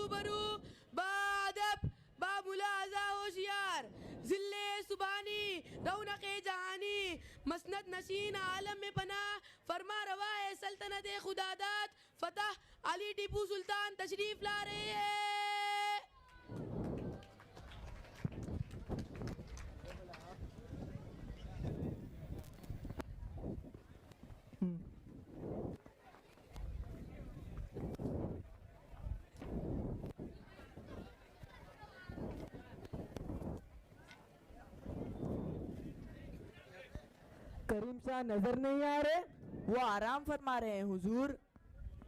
रूबरू बादब बामुलाजा होशियार जिल्ले सुबानी रौनक़े जहानी मसनद नशीन आलम में पना फरमा रवा है सल्तनत खुदादात फतह अली टीपू सुल्तान तशरीफ ला रहे हैं। करीम शाह नजर नहीं आ रहे? वो आराम फरमा रहे हैं हुजूर।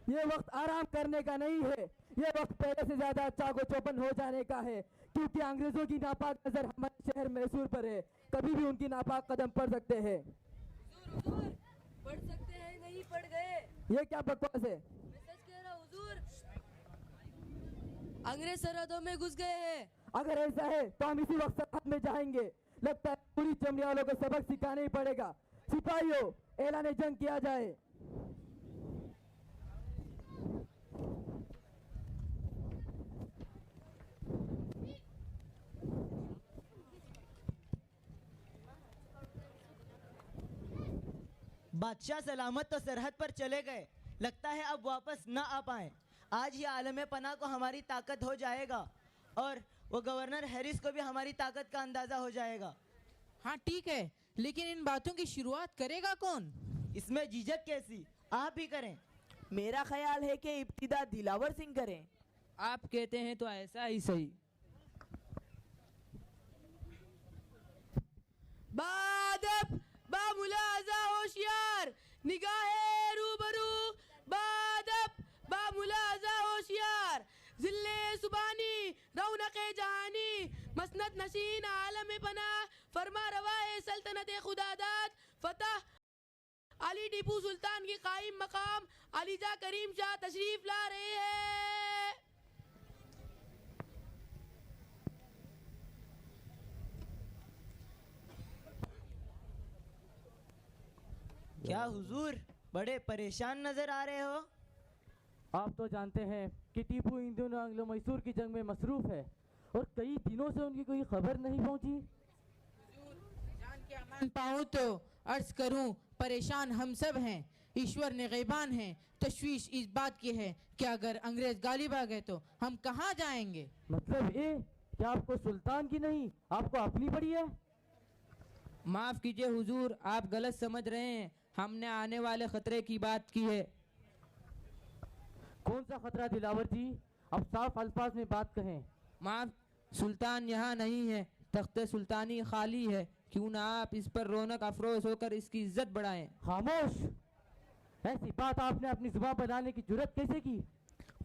ये वक्त आराम करने का नहीं है, ये वक्त पहले से ज्यादा चागो चौपन हो जाने का है, क्योंकि अंग्रेजों की नापाक नजर हमारे शहर मैसूर पर है। कभी भी उनकी नापाक कदम पड़ सकते हैं। हुजूर पढ़ सकते हैं, नहीं पढ़ गए। ये क्या बकवास है? मैं सच कह रहा हूं हुजूर, अंग्रेज सरहदों में घुस गए हैं। अगर ऐसा है तो हम इसी वक्त सरहद में जाएंगे। लगता है पूरी चमड़ी वालों को सबक सिखाना ही पड़ेगा। सिपाहियों, ऐलान जंग किया जाए। बादशाह सलामत तो सरहद पर चले गए, लगता है अब वापस न आ पाए। आज ही आलम पनाह को हमारी ताकत हो जाएगा और वो गवर्नर हैरिस को भी हमारी ताकत का अंदाजा हो जाएगा। हाँ ठीक है, लेकिन इन बातों की शुरुआत करेगा कौन? इसमें झिझक कैसी, आप ही करें। मेरा ख्याल है कि इब्तिदा दिलावर सिंह करें। आप कहते हैं तो ऐसा ही सही। बादब बामुलाजा होशियार निगाहे रूबरू बादब बामुलाजा होशियार जिल्ले सुबानी रौनक़े जहानी मसनद नशीन आलम में पना फरमा रवा है सल्तनत खुदादात फतह अली टीपू सुल्तान की कायम मकाम अलीजा करीम शाह तशरीफ ला रहे हैं। क्या हुजूर बड़े परेशान नजर आ रहे हो? आप तो जानते हैं कि टीपू इन दिनों एंग्लो मैसूर की जंग में मसरूफ है और कई दिनों से उनकी कोई खबर नहीं पहुंची। जान के अमान पाऊं तो अर्ज करूं, परेशान हम सब हैं। ईश्वर निगहबान है। तशवीश इस बात की है कि अगर अंग्रेज गालिब आ गए तो हम कहाँ जाएंगे। मतलब ये कि आपको सुल्तान की नहीं, आपको अपनी पड़ी है। माफ कीजिए हुजूर, आप गलत समझ रहे हैं। हमने आने वाले खतरे की बात की है। कौन सा खतरा दिलावर जी? अब साफ अल्फाज में बात कहें। माफ, सुल्तान यहाँ नहीं है, तख्ते सुल्तानी खाली है। क्यों ना आप इस पर रौनक अफरोज होकर इसकी इज्जत बढ़ाएं। खामोश! ऐसी बात आपने अपनी जुबान पर लाने की जुर्रत कैसे की?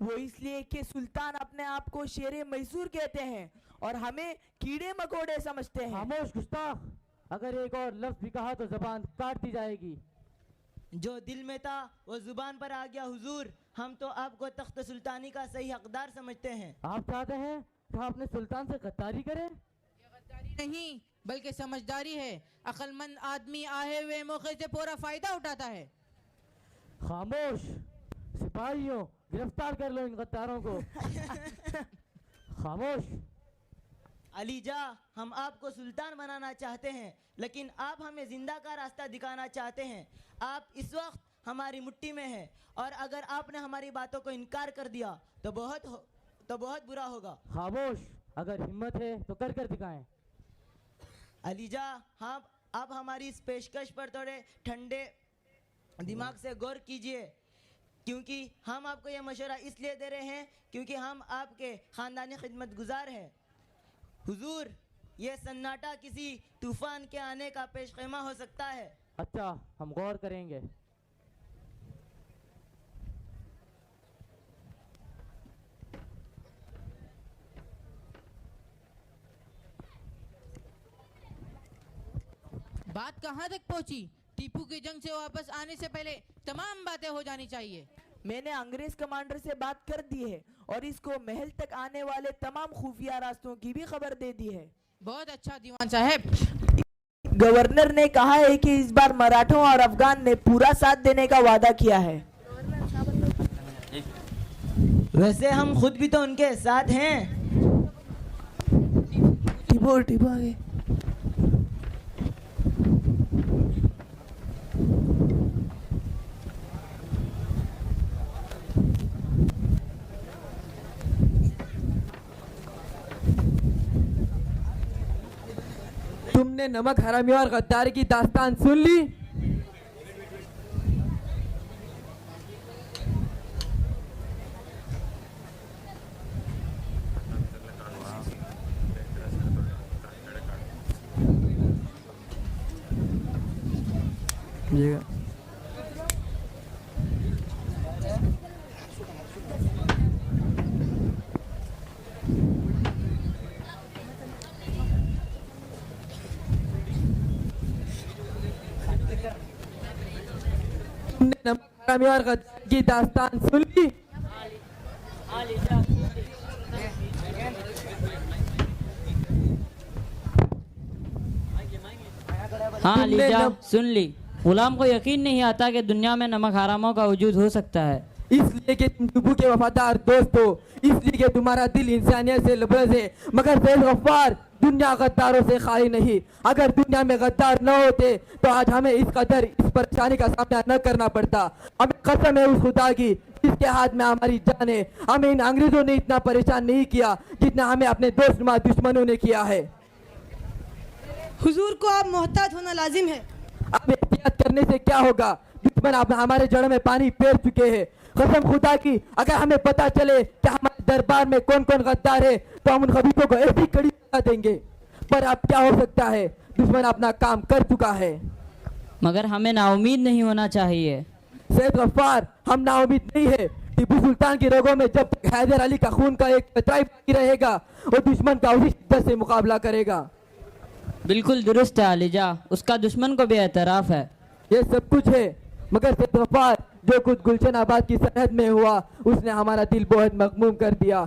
वो इसलिए कि सुल्तान अपने आप को शेरे मैसूर कहते हैं और हमें कीड़े मकोड़े समझते हैं। खामोश गुस्ताख! अगर एक और लफ्ज भी कहा तो जबान काट दी जाएगी। जो दिल में था वो जुबान पर आ गया हुजूर। हम तो आपको तख्त सुल्तानी का सही हकदार समझते हैं। आप चाहते हैं कि हम अपने सुल्तान से गद्दारी करें? ये गद्दारी नहीं बल्कि समझदारी है। अक्लमंद आदमी आए हुए मौके से पूरा फायदा उठाता है। खामोश! सिपाहियों, गिरफ्तार कर लो इन गद्दारों को। खामोश! अलीजा, हम आपको सुल्तान बनाना चाहते हैं, लेकिन आप हमें जिंदा का रास्ता दिखाना चाहते हैं। आप इस वक्त हमारी मुट्ठी में हैं और अगर आपने हमारी बातों को इनकार कर दिया तो बहुत बुरा होगा। खामोश! अगर हिम्मत है तो कर कर दिखाएं। अलीजा, हाँ, आप हमारी इस पेशकश पर थोड़े ठंडे दिमाग से गौर कीजिए, क्योंकि हम आपको यह मशवरा इसलिए दे रहे हैं क्योंकि हम आपके ख़ानदानी खिदमत गुजार हैं। हुजूर, ये सन्नाटा किसी तूफान के आने का पेशखेमा हो सकता है। अच्छा, हम गौर करेंगे। बात कहाँ तक पहुँची? टीपू की जंग से वापस आने से पहले तमाम बातें हो जानी चाहिए। मैंने अंग्रेज कमांडर से बात कर दी है और इसको महल तक आने वाले तमाम खुफिया रास्तों की भी खबर दे दी है। बहुत अच्छा दीवान साहब। गवर्नर ने कहा है कि इस बार मराठों और अफगान ने पूरा साथ देने का वादा किया है। वैसे हम खुद भी तो उनके साथ हैं। टिबो आगे। तुमने नमक हरामी और गद्दारी की दास्तान सुन ली? तुमने नमक हरामी और गद्दारी की दास्तान सुन ली? हाँ तुमने लीजा, नम- सुन ली। गुलाम को यकीन नहीं आता कि दुनिया में नमक हरामों का वजूद हो सकता है। इसलिए कि तुम टिपू के वफादार दोस्त हो, इसलिए कि तुम्हारा दिल इंसानियत से लबरेज है। मगर सैयद गफ्फार, दुनिया गद्दारों से खाली नहीं। अगर दुनिया में गद्दार न होते तो आज हमें इस कदर इस परेशानी का सामना न करना पड़ता। हमें कसम है उस खुदा की जिसके हाथ में हमारी जान है। हमें इन अंग्रेजों ने इतना परेशान नहीं किया जितना हमें अपने दोस्त नुमा दुश्मनों ने किया है। हुजूर को आप मोहतात होना लाजिम है। अब एहतियात करने से क्या होगा? दुश्मन अब हमारे जड़ में पानी फेर चुके हैं। कसम खुदा की, अगर हमें पता चले कि हमारे दरबार में कौन कौन गद्दार है तो हम उन खबीसों को ऐसी कड़ी सजा देंगे। पर अब क्या हो सकता है, दुश्मन अपना काम कर चुका है। मगर हमें नाउमीद नहीं होना चाहिए। सैयद गफ्फार, हम नाउमीद नहीं है। टीपू सुल्तान की रगों में जब तक हैदर अली का खून का एक कतरा बाकी रहेगा वो दुश्मन का उसी शिद्दत से मुकाबला करेगा। बिल्कुल दुरुस्त है अलीजा, उसका दुश्मन को भी एतराफ़ है। ये सब कुछ है, मगर सैयद गफ्फार, जो कुछ गुलशन आबाद की सरहद में हुआ उसने हमारा दिल बहुत मखमूम कर दिया।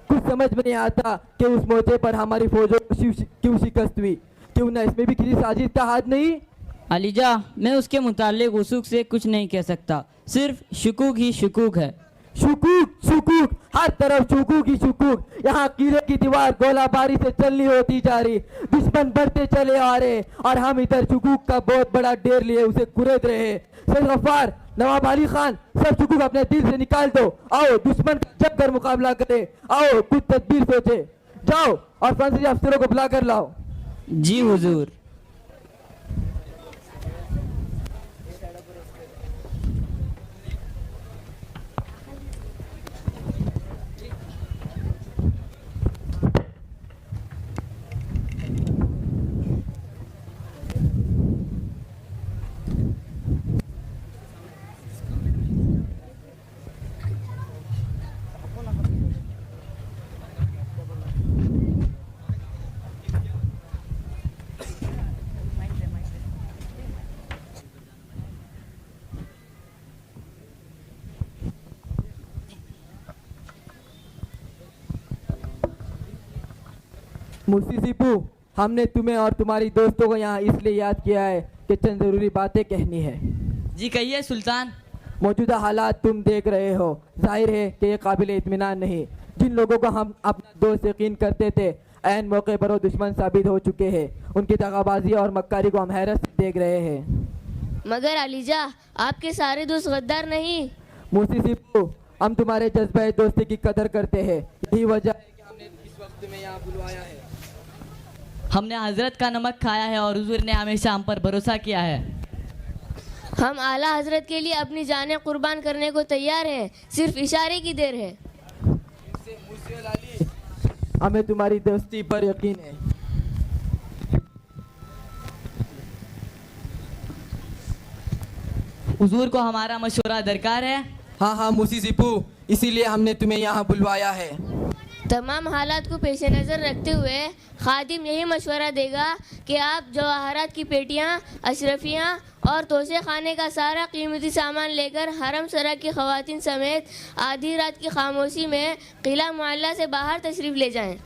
कुछ समझ में नहीं आता कि उस मोर्चे पर हमारी फौजों को क्यों शिकस्त हुई। क्यों ना इसमें भी किसी साजिश का हाथ नहीं? अलीजा, मैं उसके मुताल्लिक उसुक से कुछ नहीं कह सकता, सिर्फ शुकूक ही शुकूक है। शुकूक शुकूक, हर तरफ शुकूक ही शुकूक। यहाँ किले की दीवार गोलाबारी से चलनी होती जा रही, दुश्मन बढ़ते चले आ रहे और हम इधर शुकूक का बहुत बड़ा ढेर लिए उसे कुरेद रहे। सैयद गफ्फार, नवाब अली खान, सब शुकूक अपने दिल से निकाल दो। आओ दुश्मन का जब कर मुकाबला करे। आओ कुछ तदबीर सोचे। जाओ और फ्रांसीसी अफसरों को बुला कर लाओ। जी हुजूर। मुफ्ती सीपू, हमने तुम्हें और तुम्हारी दोस्तों को यहाँ इसलिए याद किया है कि चंद ज़रूरी बातें कहनी है। जी कहिए सुल्तान। मौजूदा हालात तुम देख रहे हो, जाहिर है कि ये काबिल इत्मीनान नहीं। जिन लोगों को हम अपना दोस्त यकीन करते थे ऐन मौके पर वो दुश्मन साबित हो चुके हैं। उनकी दगाबाजी और मक्कारी को हम हैरत से देख रहे हैं। मगर अलीजा, आपके सारे दोस्त गद्दार नहीं। मुफ्ती सीपू, हम तुम्हारे जज्बे दोस्ती की कदर करते हैं। यही वजह है कि हमने इस वक्त में यहाँ बुलवाया है। हमने हजरत का नमक खाया है और हुजूर ने हमेशा हम पर भरोसा किया है। हम आला हजरत के लिए अपनी जानें कुर्बान करने को तैयार हैं। सिर्फ इशारे की देर है। हमें तुम्हारी दोस्ती पर यकीन है। हुजूर को हमारा मशवरा दरकार है। हाँ हाँ मुफ्ती सीपू, इसीलिए हमने तुम्हें यहाँ बुलवाया है। तमाम हालात को पेश नज़र रखते हुए खादिम यही मशवरा देगा कि आप जवाहरात की पेटियां, अशरफियां और तोशे खाने का सारा कीमती सामान लेकर हरम सरा की खवातीन समेत आधी रात की खामोशी में किला मुअल्ला से बाहर तशरीफ ले जाएं।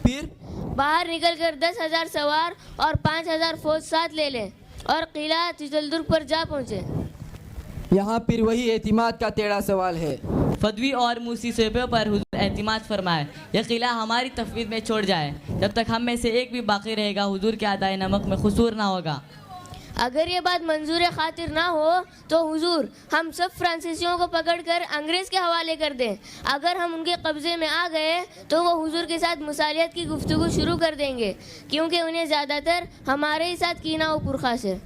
फिर बाहर निकलकर 10,000 सवार और 5,000 फौज साथ ले लें और किला चिचलदुर्ग पर जा पहुँचे। यहाँ फिर वही एतिमाद का टेढ़ा सवाल है। फदवी और मूसी शोबों पर हुजूर एतमाद फरमाए। यह किला हमारी तफवीज़ में छोड़ जाए। जब तक हम में से एक भी बाकी रहेगा, हुजूर के अदाए नमक में कसूर ना होगा। अगर ये बात मंजूर खातिर ना हो तो हुजूर हम सब फ्रांसीसियों को पकड़कर अंग्रेज़ के हवाले कर दें। अगर हम उनके कब्ज़े में आ गए तो वो हुजूर के साथ मुसालियत की गुफ्तगू शुरू कर देंगे, क्योंकि उन्हें ज़्यादातर हमारे ही साथ कीना व पुरखास है।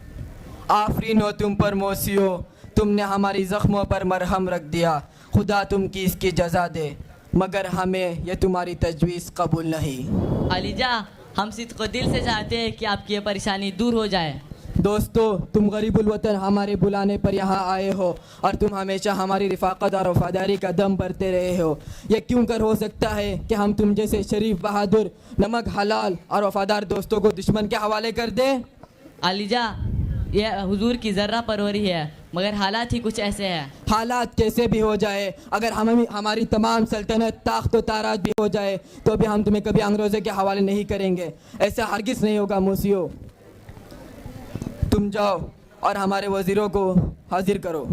आफरीन हो तुम पर मोसियो, तुमने हमारी ज़ख्मों पर मरहम रख दिया। खुदा तुम की इसकी जजा दे, मगर हमें यह तुम्हारी तजवीज़ कबूल नहीं। अलीजा, हम सिद्क़ दिल से चाहते हैं कि आपकी ये परेशानी दूर हो जाए। दोस्तों, तुम गरीबुल वतन हमारे बुलाने पर यहाँ आए हो और तुम हमेशा हमारी रिफ़ाक़त और वफ़ादारी का दम भरते रहे हो। यह क्यों कर हो सकता है कि हम तुम जैसे शरीफ, बहादुर, नमक हलाल और वफ़ादार दोस्तों को दुश्मन के हवाले कर दें? अलीजा, यह हुजूर की ज़र्रा परवरी है, मगर हालात ही कुछ ऐसे हैं। हालात कैसे भी हो जाए, अगर हम हमारी तमाम सल्तनत, ताख्त व ताराज भी हो जाए तो भी हम तुम्हें कभी अंग्रेज़ों के हवाले नहीं करेंगे। ऐसा हरगिज़ नहीं होगा मूसियो। तुम जाओ और हमारे वज़ीरों को हाजिर करो।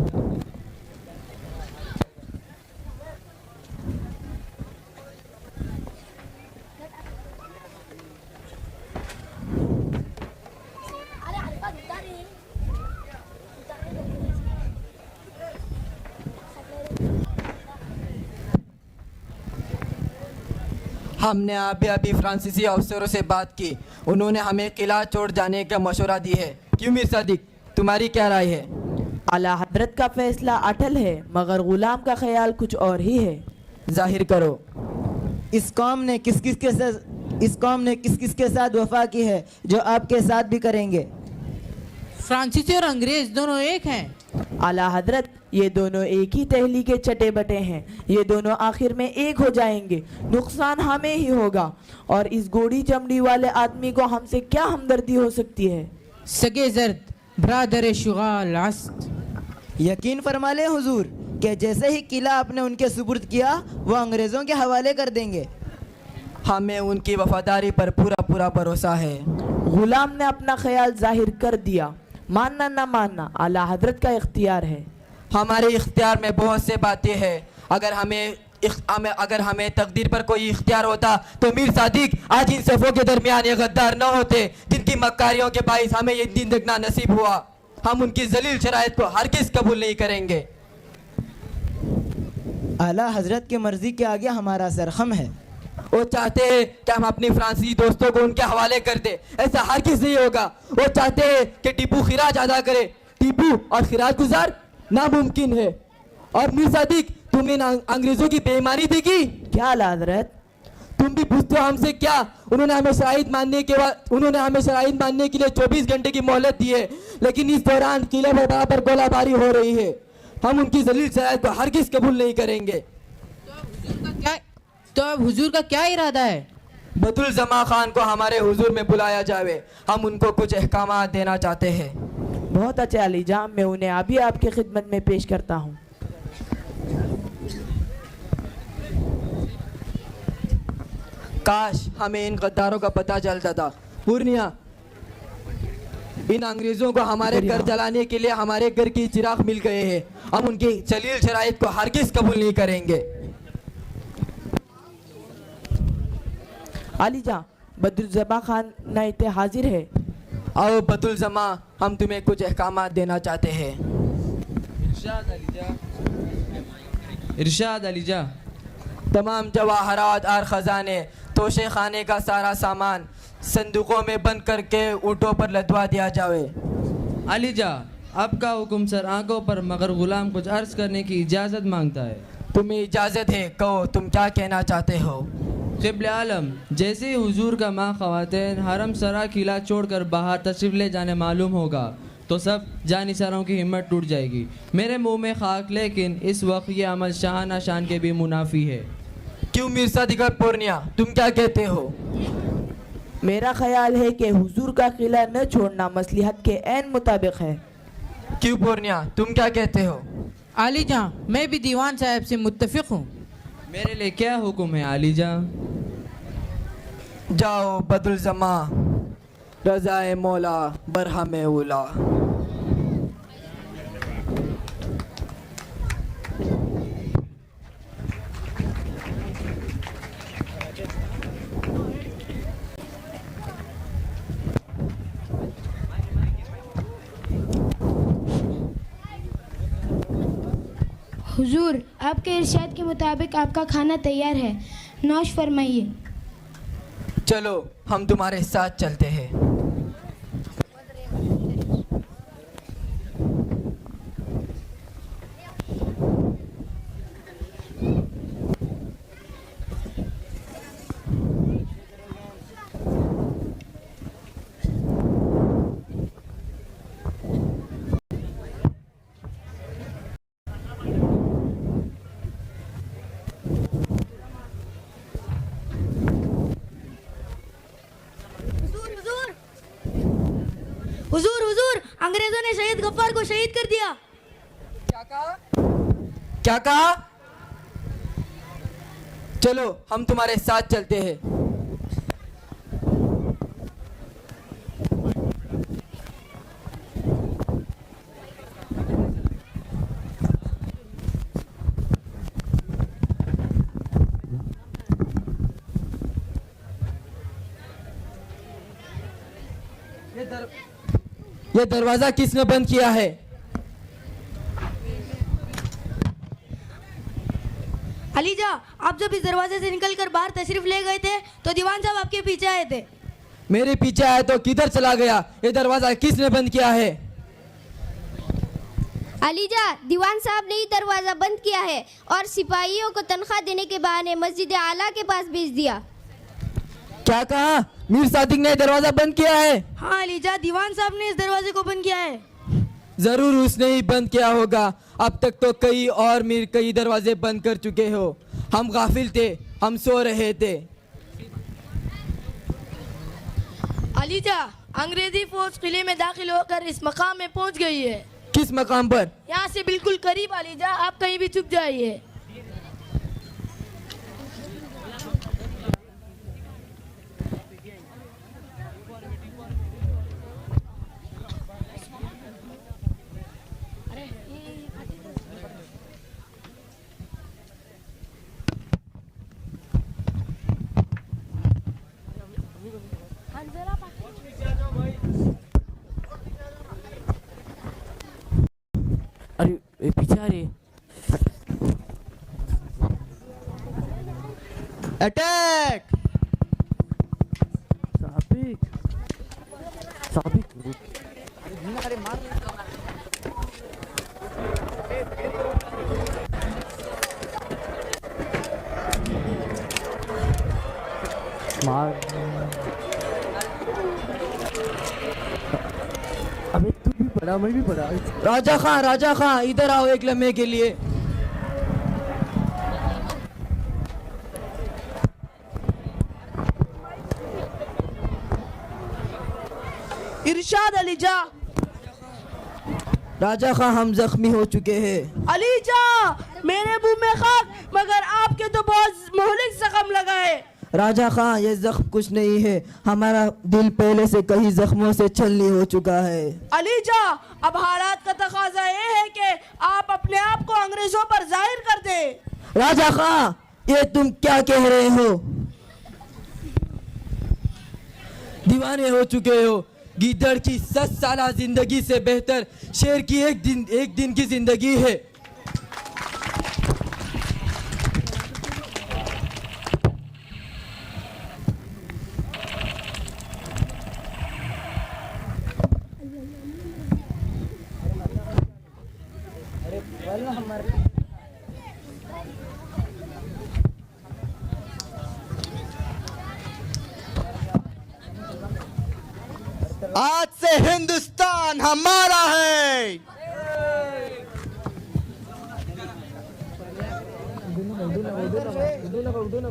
हमने अभी फ्रांसीसी अफसरों से बात की, उन्होंने हमें किला छोड़ जाने का मशवरा दी है। क्यों मीर सादिक, तुम्हारी क्या राय है? आला हजरत का फैसला अटल है, मगर गुलाम का ख्याल कुछ और ही है। जाहिर करो। इस कौम ने किस किस के साथ वफा की है जो आपके साथ भी करेंगे? फ्रांसीसी और अंग्रेज दोनों एक हैं। आला हजरत, ये दोनों एक ही तहली के चटे बटे हैं। ये दोनों आखिर में एक हो जाएंगे। नुकसान हमें ही होगा, और इस गोड़ी चमड़ी वाले आदमी को हमसे क्या हमदर्दी हो सकती है? सगे जर्द ब्रादर शुगाल अस्त, यकीन फरमा ले हुजूर कि जैसे ही किला आपने उनके सुपुर्द किया वो अंग्रेज़ों के हवाले कर देंगे। हमें उनकी वफादारी पर पूरा भरोसा है। गुलाम ने अपना ख्याल जाहिर कर दिया। मानना ना मानना आला हजरत का इख्तियार है। हमारे इख्तियार में बहुत से बातें हैं। अगर हमें तकदीर पर कोई इख्तियार होता तो मीर सादिक आज इन सफ़ों के दरमियान ये गद्दार न होते जिनकी मक्कारियों के बाइस हमें ये दिन देखना नसीब हुआ। हम उनकी जलील शराइत को हरगिज़ कबूल नहीं करेंगे। आला हजरत की मर्जी के आगे हमारा सरखम है। वो चाहते हैं कि हम अपने फ्रांसीसी दोस्तों को उनके हवाले कर दे। ऐसा हरगिज़ नहीं होगा। वो चाहते हैं कि टीपू खिराज अदा करे। टीपू और खिराज गुजार नामुमकिन है। और मीर सादिक, तुम इन अंग्रेजों की बेईमानी देखी क्या आला हजरत? तुम भी पूछते हो हमसे क्या? उन्होंने हमें शराइत मानने के लिए 24 घंटे की मोहलत दी है, लेकिन इस दौरान किले में बराबर गोलाबारी हो रही है। हम उनकी जलील शराइत को हरगिज़ कबूल नहीं करेंगे। तो अब हुजूर का क्या इरादा है? बतुल जमा खान को हमारे हुजूर में बुलाया जावे। हम उनको कुछ अहकामात देना चाहते हैं। बहुत अच्छा अलीजा, मैं उन्हें अभी आपकी खिदमत में पेश करता हूँ। काश हमें इन गद्दारों का पता चलता था। पूर्णिया, इन अंग्रेजों को हमारे घर जलाने के लिए हमारे घर की चिराग मिल गए हैं। हम उनकी जलील शराइत को हरगिज़ कबूल नहीं करेंगे। अलीजा, बदरुज़्ज़मा खान नाइते हाजिर है। आओ बतुल जमा, हम तुम्हें कुछ अहकामात देना चाहते हैं। इरशाद अलीजा। तमाम जवाहरात और ख़जाने, तोशे खाने का सारा सामान संदूकों में बंद करके ऊँटों पर लदवा दिया जाए। अलीजा, आपका हुक्म सर आंखों पर, मगर गुलाम कुछ अर्ज करने की इजाज़त मांगता है। तुम्हें इजाज़त है, कहो तुम क्या कहना चाहते हो? क़िब्ले आलम, जैसे ही हुजूर का माँ ख़वातीन हरम सरा किला छोड़कर बाहर तशरीफ़ ले जाने मालूम होगा तो सब जानिसारों की हिम्मत टूट जाएगी। मेरे मुंह में खाक, लेकिन इस वक्त ये अमल शाहाना शान के भी मुनाफी है। क्यों मीर सादिक पूर्णिया, तुम क्या कहते हो? मेरा ख्याल है कि हुजूर का किला न छोड़ना मसलिहत के ऐन मुताबिक है। क्यों पूर्णिया, तुम क्या कहते हो? आलीजा, मैं भी दीवान साहब से मुत्तफिक हूँ। मेरे लिए क्या हुक्म है आलीजा? जाओ बदुल जमा, रज़ाए मौला बरहमे उला। हुजूर, आपके इरशाद के मुताबिक आपका खाना तैयार है, नौश फरमाइए। चलो हम तुम्हारे साथ चलते हैं। हुजूर हुजूर, अंग्रेजों ने शहीद गफ्फार को शहीद कर दिया। क्या कहा? चलो हम तुम्हारे साथ चलते हैं। ये दरवाजा किसने बंद किया है? अलीजा, आप जब इस दरवाजे से निकलकर बाहर तशरीफ ले गए थे तो दीवान साहब आपके पीछे आए थे। मेरे पीछे आया तो किधर चला गया? ये दरवाजा किसने बंद किया है? अलीजा, दीवान साहब ने ही दरवाज़ा बंद किया है और सिपाहियों को तनख्वाह देने के बहाने मस्जिद आला के पास भेज दिया। क्या कहा? मीर सादिक ने दरवाजा बंद किया है? हाँ अलीजा, दीवान साहब ने इस दरवाजे को बंद किया है। जरूर उसने ही बंद किया होगा। अब तक तो कई और मीर कई दरवाजे बंद कर चुके हो। हम गाफिल थे, हम सो रहे थे। अलीजा, अंग्रेजी फौज किले में दाखिल होकर इस मकाम में पहुंच गई है। किस मकाम पर? यहाँ से बिल्कुल करीब अलीजा, आप कहीं भी चुप जाइए। अरे पीछे आ रही है। अटैक! साबिक साबिक मार। अबे तू भी पढ़ा, मैं भी पढ़ा। राजा खां इधर आओ एक लम्हे के लिए। इरशाद अलीजा। राजा खां, हम जख्मी हो चुके हैं। अलीजा, मेरे मुंह में खाक, मगर आपके तो बहुत मोहलिक जख्म लगा है। राजा खां, ये जख्म कुछ नहीं है, हमारा दिल पहले से कई जख्मों से छलनी हो चुका है। अलीजा, अब हालात का तकाजा ये है कि आप अपने आप को अंग्रेजों पर जाहिर कर दे। राजा खां, ये तुम क्या कह रहे हो? दीवाने हो चुके हो। गीदड़ की 10 साल जिंदगी से बेहतर शेर की एक दिन की जिंदगी है। आज से हिंदुस्तान हमारा है। उर्दू ना